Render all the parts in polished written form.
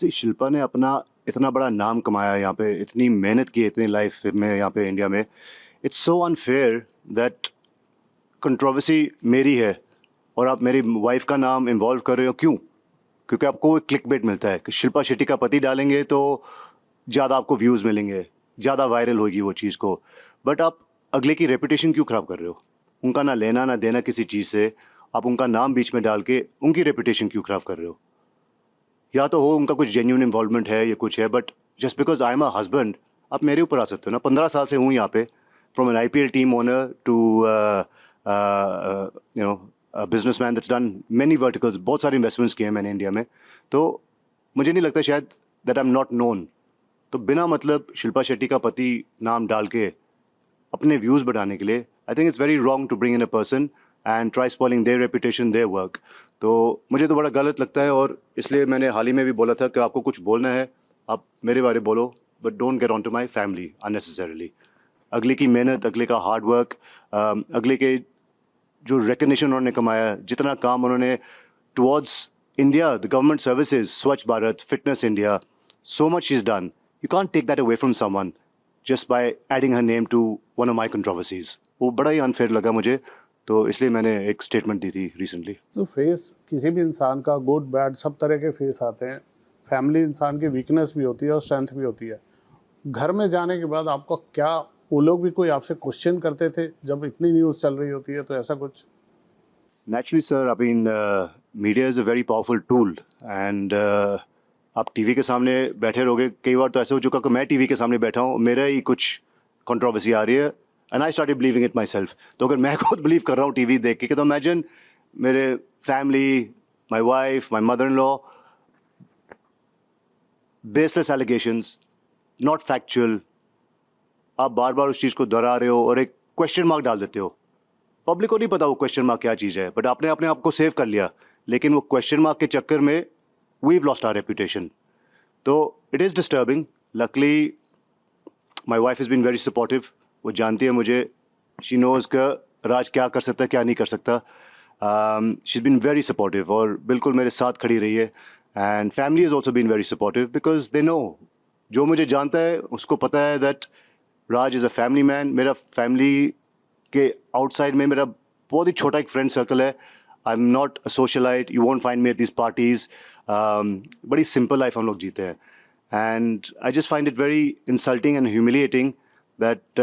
सी शिल्पा ने अपना इतना बड़ा नाम कमाया यहाँ पे, इतनी मेहनत की इतनी लाइफ में यहाँ पे इंडिया में। It's so unfair that controversy मेरी है और आप मेरी वाइफ का नाम इन्वॉल्व कर रहे हो। क्यों? क्योंकि आपको एक क्लिक बेट मिलता है कि शिल्पा शेट्टी का पति डालेंगे तो ज़्यादा आपको व्यूज़ मिलेंगे, ज़्यादा वायरल होगी वो चीज़ को। बट आप अगले की रेपुटेशन क्यों ख़राब कर रहे हो? उनका ना लेना ना देना किसी चीज़ से, आप उनका नाम बीच में डाल के उनकी रेपुटेशन क्यों ख़राब कर रहे हो? या तो हो उनका कुछ जेन्युइन इन्वॉल्वमेंट है या कुछ है, but just because I am a husband आप मेरे ऊपर आ सकते हो ना। 15 साल से हूँ यहाँ पे, from an IPL team owner to you know business man that's done many verticals, बहुत सारे इन्वेस्टमेंट्स किए हैं मैंने इंडिया में। तो मुझे नहीं लगता शायद that I am not known. तो बिना मतलब शिल्पा शेट्टी का पति नाम डाल के अपने व्यूज़ बढ़ाने के लिए, I think it's very wrong to bring in a person and try spoiling their reputation, their work. तो मुझे तो बड़ा गलत लगता है और इसलिए मैंने हाल ही में भी बोला था कि आपको कुछ बोलना है आप मेरे बारे में बोलो, but don't get on to my family unnecessarily. अगले की मेहनत, अगले का हार्ड वर्क, अगले के जो रिकग्निशन उन्होंने कमाया, जितना काम उन्होंने towards India, the government services, Swachh Bharat, fitness India, so much she's done. You can't take that away from someone just by adding her name to one of my controversies. वो बड़ा ही अनफेयर लगा मुझे, तो इसलिए मैंने एक स्टेटमेंट दी थी रिसेंटली। तो फेस किसी भी इंसान का गुड बैड सब तरह के फेस आते हैं। फैमिली इंसान की वीकनेस भी होती है और स्ट्रेंथ भी होती है। घर में जाने के बाद आपको क्या वो लोग भी कोई आपसे क्वेश्चन करते थे जब इतनी न्यूज़ चल रही होती है, तो ऐसा कुछ? Naturally sir, I mean media is a very powerful tool and आप टीवी के सामने बैठे रहोगे। कई बार तो ऐसा हो चुका कि मैं टीवी के सामने बैठा हूँ, मेरा ही कुछ कंट्रोवर्सी आ रही है and I started believing it my self. तो अगर मैं खुद बिलीव कर रहा हूँ टीवी देख के, तो इमेजिन मेरे family, my wife, my mother in law, baseless allegations, not factual. आप बार बार उस चीज़ को दोहरा रहे हो और एक क्वेश्चन मार्क डाल देते हो। पब्लिक को नहीं पता वो क्वेश्चन मार्क क्या चीज़ है, बट आपने अपने आप को सेव कर लिया। लेकिन वो क्वेश्चन मार्क के चक्कर में we've lost our reputation. तो it is disturbing. Luckily, my wife has been very supportive. वो जानती है मुझे, she knows कि राज क्या कर सकता है क्या नहीं कर सकता। She's been very supportive और बिल्कुल मेरे साथ खड़ी रही है। And family has also been very supportive because they know, जो मुझे जानता है उसको पता है that Raj is a family man। मेरा family के आउटसाइड में मेरा बहुत ही छोटा एक फ्रेंड सर्कल है। I am not a socialite, you won't find me at this parties. बड़ी सिंपल लाइफ हम लोग जीते हैं and I just find it very insulting and humiliating that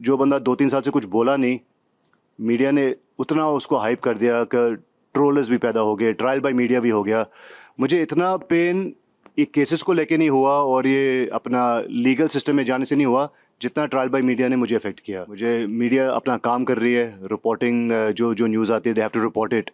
जो बंदा 2-3 साल से कुछ बोला नहीं, मीडिया ने उतना उसको हाइप कर दिया कि ट्रोलर्स भी पैदा हो गए, ट्रायल बाय मीडिया भी हो गया। मुझे इतना पेन ये केसेस को लेके नहीं हुआ और ये अपना लीगल सिस्टम में जाने से नहीं हुआ जितना ट्रायल बाय मीडिया ने मुझे अफेक्ट किया। मुझे मीडिया अपना काम कर रही है, रिपोर्टिंग, जो जो न्यूज़ आती है they have to report it,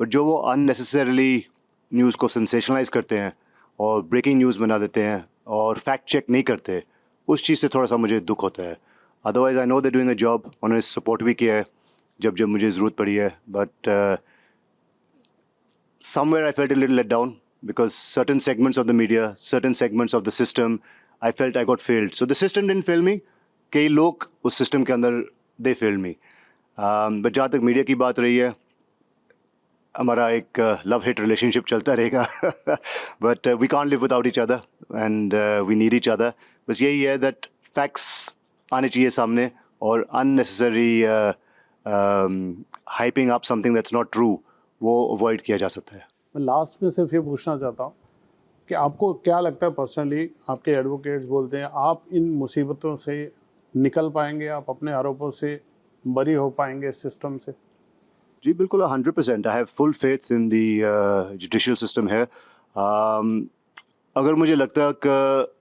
but जो वो अननेसेसरली न्यूज़ को सेंसेशनलाइज करते हैं और ब्रेकिंग न्यूज़ बना देते हैं और फैक्ट चेक नहीं करते, उस चीज़ से थोड़ा सा मुझे दुख होता है। Otherwise I know they doing a job, उन्होंने सपोर्ट भी किया है जब जब मुझे ज़रूरत पड़ी है, but somewhere I felt a little let down because certain segments of the media, certain segments of the system, I felt I got failed. So the system didn't fail me. कई लोग उस सिस्टम के अंदर they failed me. But जहाँ तक media की बात रही है, हमारा एक लव हिट रिलेशनशिप चलता रहेगा but we can't live without each other and we need each other. बस यही है दैट फैक्ट्स आने चाहिए सामने और unnecessary hyping up something that's not true वो अवॉइड किया जा सकता है। मैं लास्ट में सिर्फ ये पूछना चाहता हूँ कि आपको क्या लगता है पर्सनली, आपके एडवोकेट्स बोलते हैं आप इन मुसीबतों से निकल पाएंगे, आप अपने आरोपों से बरी हो पाएंगे इस सिस्टम से? जी बिल्कुल, 100%। I have full faith in the judicial system है। अगर मुझे लगता है कि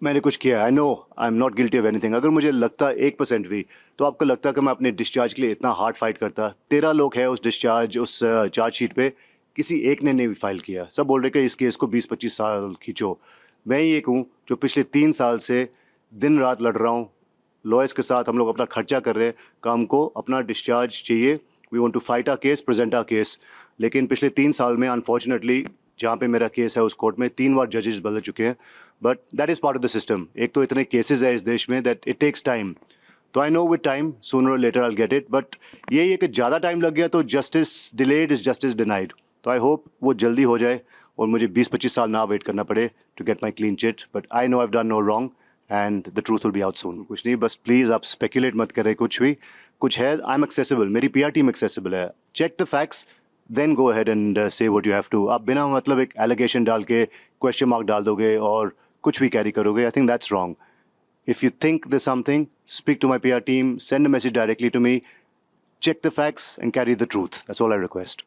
मैंने कुछ किया, आई know I am not guilty of anything, अगर मुझे लगता 1% भी, तो आपको लगता है कि मैं अपने डिस्चार्ज के लिए इतना हार्ड फाइट करता? 13 लोग हैं उस डिस्चार्ज, उस चार्ज शीट पे, किसी एक ने नहीं फाइल किया। सब बोल रहे कि इस केस को 20-25 साल खींचो। मैं ही एक हूँ जो पिछले 3 साल से दिन रात लड़ रहा हूँ लॉयर्स के साथ। हम लोग अपना खर्चा कर रहे हैं कि हमको अपना डिस्चार्ज चाहिए, we want to fight our case, present our case. लेकिन पिछले 3 साल में अनफॉर्चुनेटली जहाँ पे मेरा केस है उस कोर्ट में 3 बार जजेस बदल चुके हैं, but that is part of the system. एक तो इतने केसेस है इस देश में दैट इट टेक्स टाइम। तो I know with time sooner और later I will get it, but यही है कि ज़्यादा टाइम लग गया तो justice delayed is justice denied. तो आई होप वो जल्दी हो जाए और मुझे 20-25 साल ना वेट करना पड़े to get my clean chit, but I know I have done no wrong and the truth will be out soon. कुछ नहीं, बस प्लीज़ आप स्पेकुलेट मत करें कुछ भी। कुछ है, आई एम एक्सेसिबल, मेरी PR टीम एक्सेसिबल है। Check the facts, then go ahead and say what you have to. आप बिना मतलब एक एलिगेशन डाल के क्वेश्चन मार्क डाल दोगे और कुछ भी कैरी करोगे, I think that's wrong. If you think there's something, speak to my PR team, send a message directly to me, check the facts and carry the truth. That's all I request.